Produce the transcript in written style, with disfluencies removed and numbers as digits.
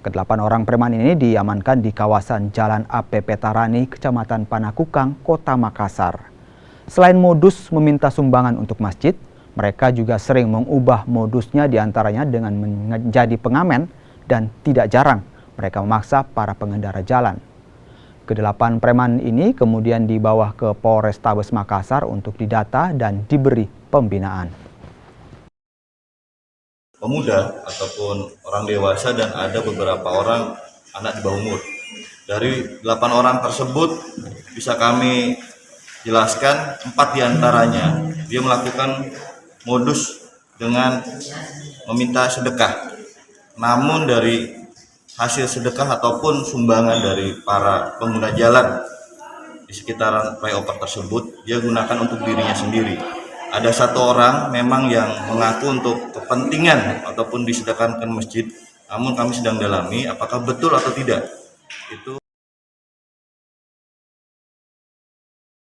Kedelapan orang preman ini diamankan di kawasan Jalan AP Petarani, Kecamatan Panakukang, Kota Makassar. Selain modus meminta sumbangan untuk masjid, mereka juga sering mengubah modusnya diantaranya dengan menjadi pengamen dan tidak jarang mereka memaksa para pengendara jalan. Kedelapan preman ini kemudian dibawa ke Polrestabes Makassar untuk didata dan diberi pembinaan. Pemuda ataupun orang dewasa dan ada beberapa orang anak di bawah umur. Dari 8 orang tersebut bisa kami jelaskan 4 diantaranya dia melakukan modus dengan meminta sedekah. Namun dari hasil sedekah ataupun sumbangan dari para pengguna jalan di sekitaran flyover tersebut dia gunakan untuk dirinya sendiri. Ada 1 orang memang yang mengaku untuk kepentingan ataupun disedekahkan masjid, namun kami sedang dalami apakah betul atau tidak. Itu